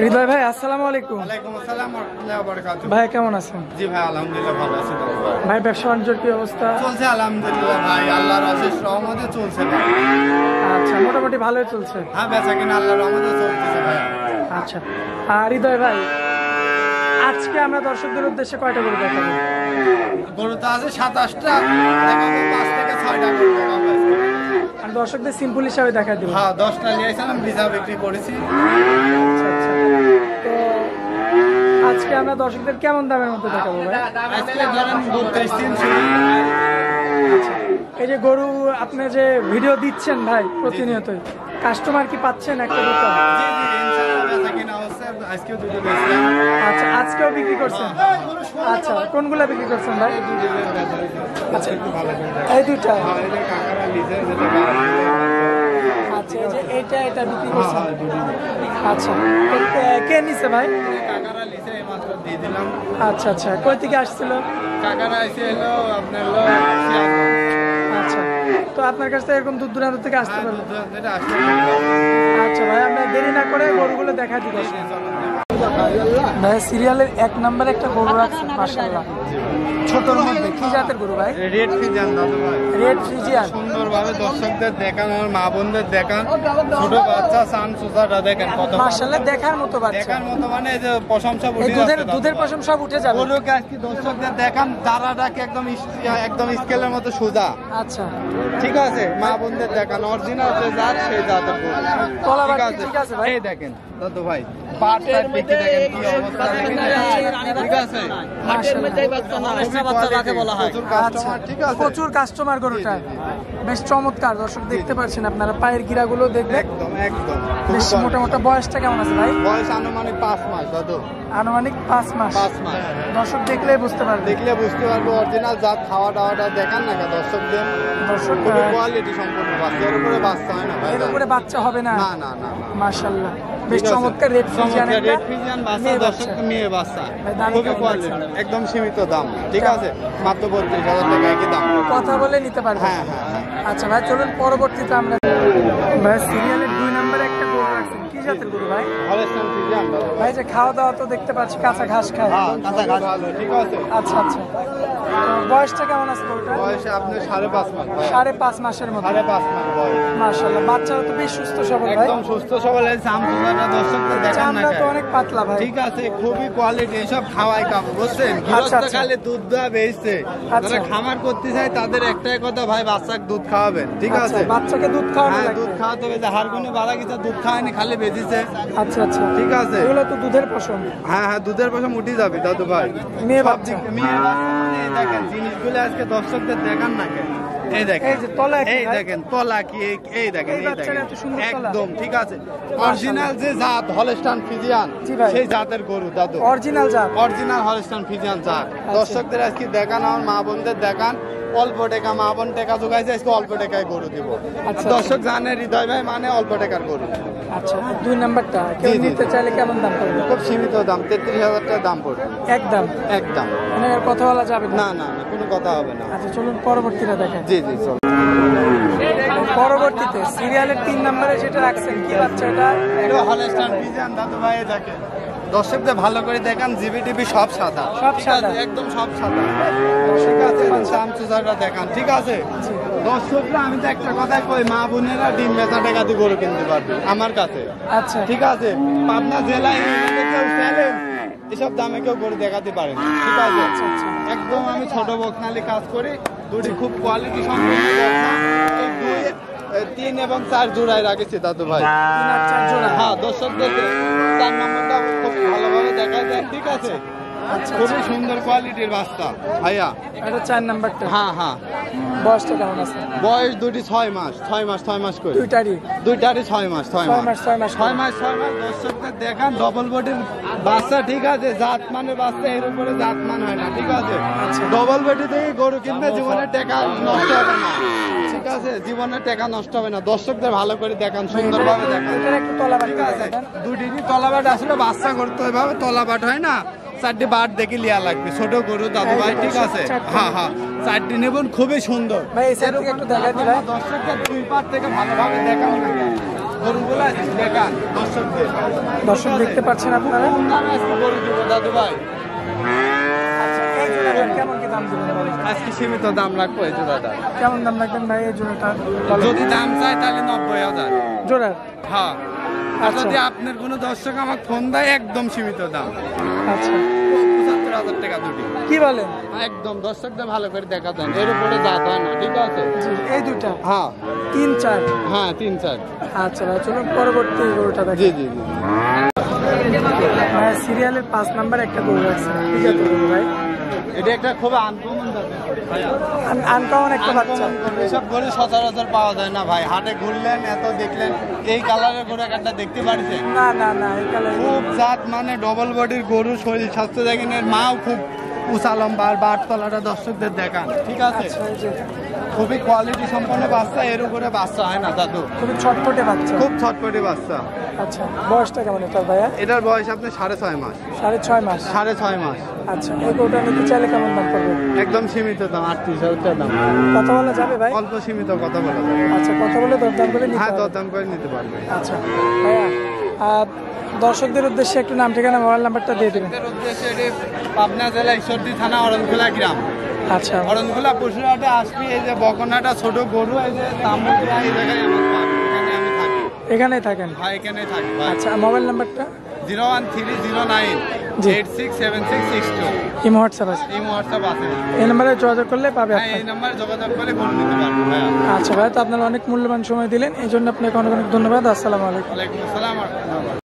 হৃদয় ভাই আসসালামু আলাইকুম। ওয়ালাইকুম আসসালাম ওয়া রাহমাতুল্লাহি ওয়া বারাকাতুহু। ভাই কেমন আছেন? জি ভাই আলহামদুলিল্লাহ ভালো আছি। ভাই ব্যবসা বাণিজ্যের কি অবস্থা? চলছে আলহামদুলিল্লাহ ভাই, আল্লাহর অশেষ রহমতে চলছে ভাই। আচ্ছা, মোটামুটি ভালোই চলছে। হ্যাঁ বেচা কিনা আল্লাহর রহমতে চলতেছে ভাই। আচ্ছা, আর হৃদয় ভাই আজকে আমরা দর্শকদের উদ্দেশ্যে কয়টা গরু দেখাবো? গরু তো আছে 27টা, দেখাবো 5 থেকে 6টা গরু দেখাবো। আর দর্শকদের সিম্পল হিসাবে দেখা দিব। হ্যাঁ 10টা নিয়ে আসলাম, ভিজা বিক্রি করেছি। আচ্ছা আচ্ছা, তো আজকে আমরা দর্শকদের কেমন দামের মধ্যে দেখাবো ভাই? আজকে ধরেন 32-33। আচ্ছা, এই যে গরু আপনি যে ভিডিও দিচ্ছেন ভাই প্রতিনিয়তই, কাস্টমার কি পাচ্ছেন একটা দুটো? জি জি ইনশাআল্লাহ বেচা কিনা হচ্ছে, আজকেও দুটো বেচলাম। আচ্ছা, আজকেও বিক্রি করছেন? আচ্ছা, কোনগুলা বিক্রি করছেন ভাই? আচ্ছা, এই দুটা। কাকারা লিজে যেটা আচ্ছা, এই যে এটা বিক্রি করছেন? আচ্ছা, কে নিছে ভাই? কাকারা লিজে এইমাত্র দিয়ে দিলাম। আচ্ছা আচ্ছা, কই থেকে আসছিল? কাকারা এসে এলো আপনার আচ্ছা, তো আপনার কাছ থেকে এরকম দূর দূরান্ত থেকে আসতে পারবে? যেটা আসলে আচ্ছা ভাই, আমরা দেরি না করে গরুগুলো দেখা দিব। ভাই সিরিয়ালের 1 নম্বরে একটা গরু রাখছেন মাশাআল্লাহ, ছোটর মধ্যে কি জাতের গরু ভাই? রেড ফ্রিজিয়ান দাদু ভাই। Red Friesian. সুন্দরভাবে দর্শকদের দেখান, আমার মা বোনদের দেখান, ছোট বাচ্চা সান সুসাটা দেখেন কত মাশাআল্লাহ, দেখার মতো বাচ্চা। দেখার মতো মানে এই যে প্রশংসা এই উঠে দুধের পশম সব উঠে যাবে। গরুকে আজকে দর্শকদের দেখান, দাঁড়াটাকে একদম স্কেলের মতো সোজা। আচ্ছা, ঠিক আছে, মা বোনদের দেখান অরিজিনাল যে জাত সেই জাতের গরু। তলাবাট ঠিক আছে ভাই? এই দেখেন দাদু ভাই, পাটটার পেটি দেখেন কি অবস্থা দেখেন। ঠিক আছে, আচ্ছা, প্রচুর কাস্টমার গরুটা, বেশ চমৎকার। দর্শক দেখতে পাচ্ছেন আপনারা, পায়ের গিরাগুলো দেখবেন একদম একদম বেশ মোটামোটা। বয়সটা কেমন আছে ভাই? বয়স আনুমানিক 5 মাস দাদু। আনুমানিক 5 মাস। 5 মাস দর্শক দেখলেই বুঝতে পারবে। দেখলে বুঝতে পারবো অরিজিনাল জাত। খাওয়া দাওয়াটা দেখান না দর্শকদের, দর্শক খুবই কোয়ালিটি সম্পন্ন বাচ্চা। এর উপরে বাচ্চা হয় না ভাই, এর উপরে বাচ্চা হবে না? না না না। মাশাআল্লাহ, বেশ চমৎকার রেড ফ্রিজিয়ান। রেড ফ্রিজিয়ান বাচ্চা, দর্শক মেয়ে বাচ্চা, খুবই কোয়ালিটি, একদম সীমিত দাম। ঠিক আছে, মাত্র 32,000 টাকা কি দাম, কথা বলে নিতে পারবে। হ্যাঁ হ্যাঁ। আচ্ছা ভাই, চলুন পরবর্তীতে আমরা ভাই সিরিয়ালের 2 নম্বরে একটা গরু রাখছেন, কি জাতের গরু ভাই? হলস্টাইন ফ্রিজিয়ান ভাই যে খাওয়া দাওয়া তো দেখতে পাচ্ছি কাঁচা ঘাস খায়। হ্যাঁ কাঁচা ঘাস ভালো। ঠিক আছে, আচ্ছা আচ্ছা, বয়সটা কেমন আছে গরুটা? বয়সে আপনি 5.5 মাস ভাই। 5.5 মাসের মতো। 5.5 মাস বয়স। মাশাআল্লাহ, বাচ্চারা তো বেশ সুস্থ সবল ভাই। একদম সুস্থ সবল। এই সামসুদাটা দর্শকদের দেখান না। চামড়া তো অনেক পাতলা ভাই। ঠিক আছে, খুবই কোয়ালিটি। এসব খাওয়াই খাবো বুঝছেন, আচ্ছা, গৃহস্থ খালে দুধ দেওয়া বেচছে। আচ্ছা। যারা খামার করতে চায় তাদের একটাই কথা ভাই, বাচ্চাকে দুধ খাওয়াবেন। ঠিক আচ্ছা, আছে, বাচ্চাকে দুধ খাওয়ানো হ্যাঁ লাগে। দুধ খাওয়াতে হবে। হারগুনে বাড়া গেছে, দুধ খাওয়ানি খালি বেঁচেছে। আচ্ছা আচ্ছা, ঠিক আছে, এগুলো তো দুধের পশম। হ্যাঁ হ্যাঁ দুধের পয়সা উঠে যাবে দাদু ভাই। মেয়ে সব বাচ্চা। দিক মেয়ে বাচ্চা মানে এই দেখেন জিনিসগুলো আজকে দর্শকদের দেখান না কেন। এই দেখেন, এই যে তলা কি এই ভাই? দেখেন তলা কি, এই দেখেন, এই এই বাচ্চার দেখেন এত সুন্দর তলা। একদম। ঠিক আছে, অরিজিনাল যে জাত হলস্টাইন ফ্রিজিয়ান, জি ভাই। সেই জাতের গরু দাদু। অরিজিনাল জাত। অরিজিনাল হলস্টাইন ফ্রিজিয়ান জাত। দর্শকদের আজকে দেখান, আমার মা বোনদের দেখান। অল্প টাকা মা বোন টাকা জোগাইছে, আজকে অল্প টাকায় গরু দিব। আচ্ছা, দর্শক জানে হৃদয় ভাই মানে অল্প টাকার গরু। আচ্ছা, 2 নাম্বারটা কেউ জি, জি। নিতে চাইলে কেমন দাম পড়বে? খুব সীমিত দাম, 33,000 টাকা দাম পড়বে একদম। একদম। মানে আর কথা বলা যাবে না? না না না, কোনো কথা হবে না। আচ্ছা, চলুন পরবর্তীটা দেখেন। জি জি চল। পরবর্তীতে সিরিয়ালের 3 নম্বরে যেটা রাখছেন, কি বাচ্চা এটা? এটা হলস্টাইন ফ্রিজিয়ান দাদু ভাই। দেখেন দর্শকদের ভালো করে দেখান, জিবিটিভি সব সাদা। সব ঠিক সাদা? আছে, একদম সব সাদা। ঠিক আছে, সামচুজাটা দেখান। ঠিক আছে, দর্শকরা আমি তো একটা কথাই কই, মা বোনেরা ডিম বেচা টাকা দিয়ে গরু কিনতে পারবে আমার কাছে। আচ্ছা, ঠিক আছে, পাবনা জেলায় কেউ চ্যালেঞ্জ এসব দামে কেউ গরু দেখাতে পারে না। ঠিক আছে, আচ্ছা, আচ্ছা। একদম আমি ছোট বকনালি কাজ করি, দুটি খুব কোয়ালিটি সম্পন্ন বকনা। এই 3 এবং 4 জোড়ায় রাখেছি দাদু ভাই। 3 আর 4 জোড়া। হ্যাঁ দর্শকদের 4 নম্বরটা খুব ভালোভাবে দেখা যায়। ঠিক আছে, আচ্ছা, খুবই সুন্দর কোয়ালিটির বাচ্চা ভাইয়া। এটা 4 নাম্বারটা। হ্যাঁ হ্যাঁ, বয়সটা কেমন আছে? বয়স দুটি 6 মাস 6 মাস 6 মাস করে, দুইটারই দুইটারই 6 মাস 6 6 মাস মাস 6 মাস 6 মাস 6 মাস। দর্শকদের দেখান ডবল বডির বাচ্চা। ঠিক আছে, জাত মানে বাচ্চা, এর উপরে জাত মান হয় না। ঠিক আছে, ডবল বডি থেকে গরু কিনতে জীবনের টাকা নষ্ট হবে না। ঠিক আছে, জীবনের টাকা নষ্ট হবে না। দর্শকদের ভালো করে দেখান, সুন্দরভাবে দেখান। এটার একটু তলাবাট ঠিক আছে, দেখান। দুটিরই তলাবাট আসলে বাচ্চা করতে হয় ভাবে, তলাবাট হয় না। 4টি বাট দেখে লিয়া লাগবে, ছোট গরু দাদু ভাই। ঠিক আছে, হ্যাঁ হ্যাঁ 4টি নেবেন, খুবই সুন্দর। ভাই এই সাইড থেকে একটু দেখাই দিই ভাই। দর্শকদের 2 পাট থেকে ভালোভাবে দেখানো লাগে। গরুগুলা দেখান দর্শকদের। দর্শক দেখতে পাচ্ছেন আপনারা। গরু দিব দাদু ভাই, আচ্ছা, এই জোড়াটার কেমন কি দাম দিবেন ভাই? আজকে সীমিত দাম রাখবো এই জোড়াটা। কেমন দাম রাখবেন ভাই এই জোড়াটার? যদি দাম চাই তাহলে 90,000। জোড়ার? হ্যাঁ, আর আচ্ছা। যদি আপনার কোনো দর্শক আমাকে ফোন দেয় একদম সীমিত দাম, আচ্ছা, 75,000 টাকা দুটি। কি বলেন? একদম দর্শকদের ভালো করে দেখা দেন, এর উপরে জাত হয় না, ঠিক আছে? জি, এই দুইটা হ্যাঁ 3-4। হ্যাঁ 3-4। আচ্ছা ভাই, চলুন পরবর্তী গরুটা দেখি। জি জি জি। ভাই সিরিয়ালের 5 নাম্বার একটা গরু আছে, কি জাতের গরু ভাই? এটা একটা খুব আনকমন জাতের ভাই। আনকমন একটা বাচ্চা। এসব গরু সচরাচর পাওয়া যায় না ভাই। হাটে ঘুরলেন, এত দেখলেন, এই কালারের গরু একটা দেখতে পারছেন? না না না, এই কালার খুব জাত মানে ডবল বডির গরু, শরীর স্বাস্থ্য দেখেন, এর মাও খুব উঁচা লম্বা, আর বাটতলাটা দর্শকদের দেখান, ঠিক আছে? আচ্ছা, এই যে খুবই কোয়ালিটি সম্পন্ন বাচ্চা, এর উপরে বাচ্চা হয় না দাদু। খুবই ছটপটে বাচ্চা। খুব ছটপটি বাচ্চা। আচ্ছা, বয়সটা কেমন এটার ভাইয়া? এটার বয়স আপনার 6.5 মাস। 6.5 মাস। 6.5 মাস। আচ্ছা, এই গরুটা নিতে চাইলে কেমন দাম পড়বে? একদম সীমিত দাম, 38,000 টাকা দাম। কথা বলা যাবে ভাই? অল্প সীমিত কথা বলা যাবে। আচ্ছা, কথা বলে দরদাম করে নিতে হ্যাঁ, হবে। দরদাম করে নিতে পারবে। আচ্ছা ভাইয়া, দর্শকদের উদ্দেশ্যে একটু নাম ঠিকানা মোবাইল নাম্বারটা দিয়ে দেবেন। এর উদ্দেশ্যে এটি পাবনা জেলা ঈশ্বরদী থানা অরণখোলা গ্রাম। আচ্ছা, অরণখোলা পশুরহাটে আসবি, এই যে বকনাটা ছোট গরু, এই যে তামুকরা, এই জায়গায় আমার পাবি, এখানে আমি থাকি। এখানেই থাকেন? ভাই এখানেই থাকি ভাই। আচ্ছা, মোবাইল নাম্বারটা? 01309866662। ইমো হোয়াটসঅ্যাপ আছে? এই হোয়াটসঅ্যাপ আছে। এই নাম্বারে যোগাযোগ করলে পাবে হ্যাঁ, আপনার। এই নাম্বারে যোগাযোগ করে গরু নিতে পারবো ভাইয়া। আচ্ছা ভাই, তো আপনারা অনেক মূল্যবান সময় দিলেন, এই জন্য আপনাকে অনেক অনেক ধন্যবাদ। আসসালামু আলাইকুম। ওয়ালাইকুম আসসালাম।